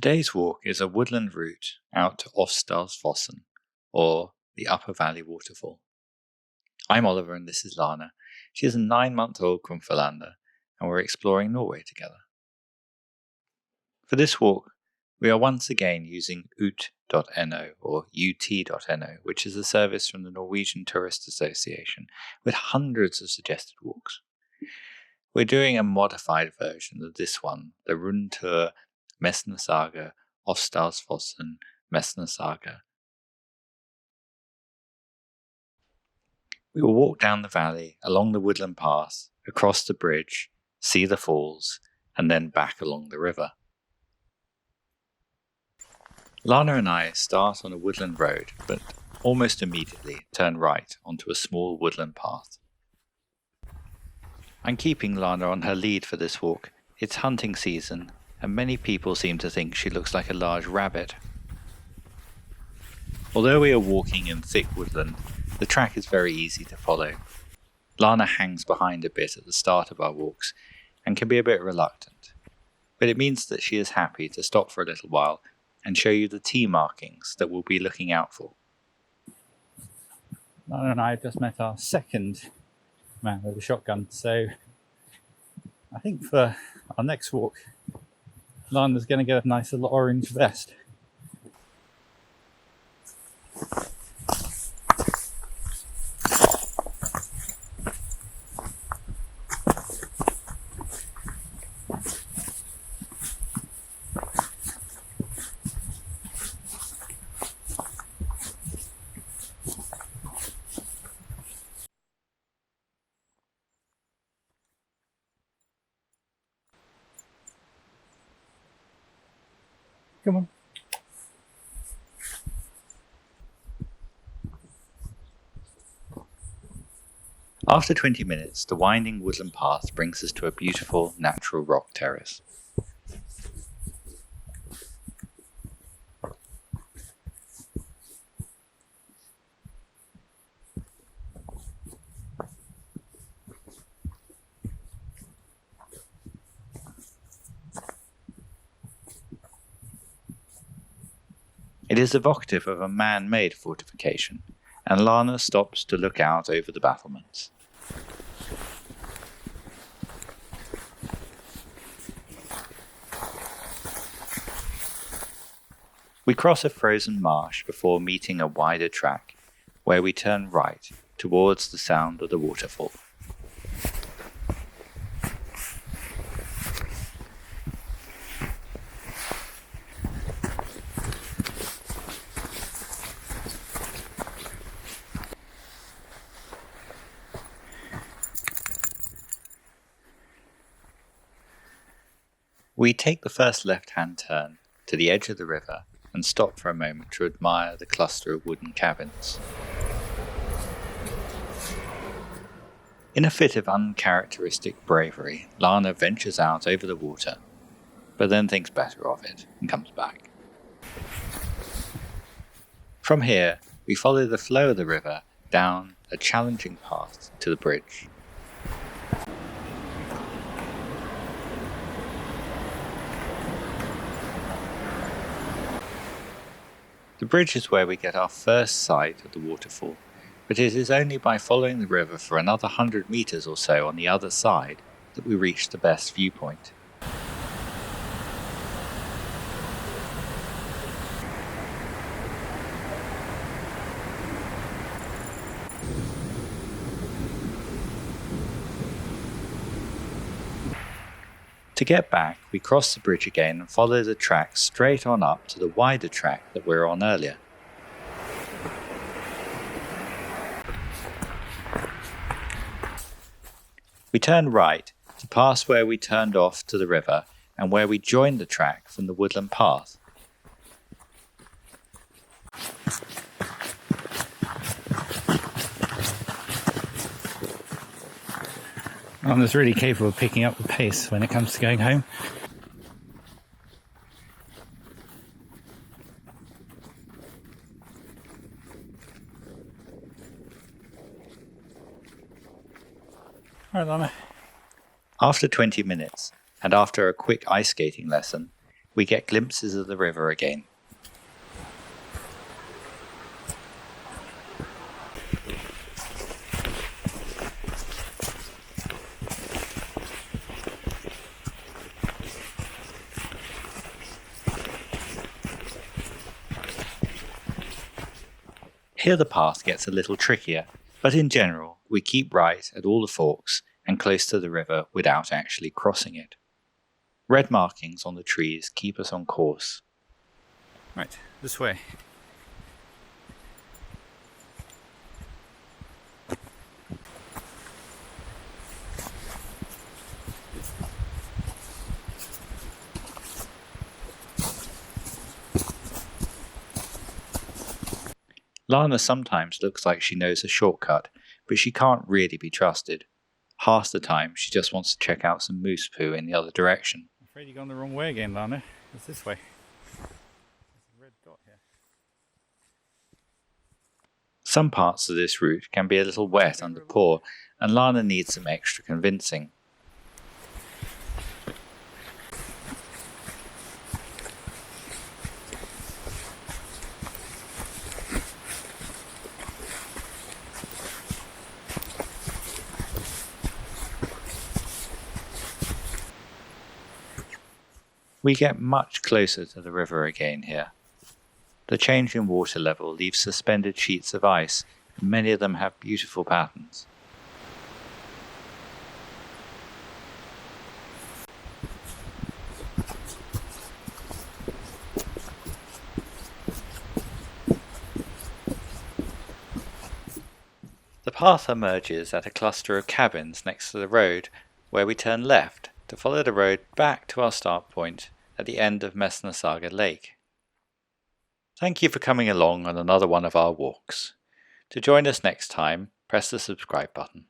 Today's walk is a woodland route out to Øvstdalsfossen, or the Upper Valley Waterfall. I'm Oliver and this is Lana. She is a 9-month-old Kumfalander and we're exploring Norway together. For this walk, we are once again using ut.no or ut.no, which is a service from the Norwegian Tourist Association with hundreds of suggested walks. We're doing a modified version of this one, the Rundtur Mesnasaga, Øvstdalsfossen, Mesnasaga. We will walk down the valley, along the woodland path, across the bridge, see the falls, and then back along the river. Lana and I start on a woodland road, but almost immediately turn right onto a small woodland path. I'm keeping Lana on her lead for this walk. It's hunting season, and many people seem to think she looks like a large rabbit. Although we are walking in thick woodland, the track is very easy to follow. Lana hangs behind a bit at the start of our walks and can be a bit reluctant, but it means that she is happy to stop for a little while and show you the T markings that we'll be looking out for. Lana and I have just met our second man with a shotgun, so I think for our next walk, Lana's going to get a nice little orange vest. Come on. After 20 minutes, the winding woodland path brings us to a beautiful natural rock terrace. It is evocative of a man-made fortification, and Lana stops to look out over the battlements. We cross a frozen marsh before meeting a wider track, where we turn right towards the sound of the waterfall. We take the first left-hand turn to the edge of the river and stop for a moment to admire the cluster of wooden cabins. In a fit of uncharacteristic bravery, Lana ventures out over the water, but then thinks better of it and comes back. From here, we follow the flow of the river down a challenging path to the bridge. The bridge is where we get our first sight of the waterfall, but it is only by following the river for another 100 meters or so on the other side that we reach the best viewpoint. To get back, we cross the bridge again and follow the track straight on up to the wider track that we were on earlier. We turn right to pass where we turned off to the river and where we joined the track from the woodland path. Lana's really capable of picking up the pace when it comes to going home. All right, Lana. After 20 minutes, and after a quick ice skating lesson, we get glimpses of the river again. Here the path gets a little trickier, but in general we keep right at all the forks and close to the river without actually crossing it. Red markings on the trees keep us on course. Right, this way. Lana sometimes looks like she knows a shortcut, but she can't really be trusted. Half the time she just wants to check out some moose poo in the other direction. I'm afraid you've gone the wrong way again, Lana. It's this way. There's a red dot here. Some parts of this route can be a little wet under paw, and Lana needs some extra convincing. We get much closer to the river again here. The change in water level leaves suspended sheets of ice, and many of them have beautiful patterns. The path emerges at a cluster of cabins next to the road, where we turn left to follow the road back to our start point at the end of Mesnasaga Lake. Thank you for coming along on another one of our walks. To join us next time, press the subscribe button.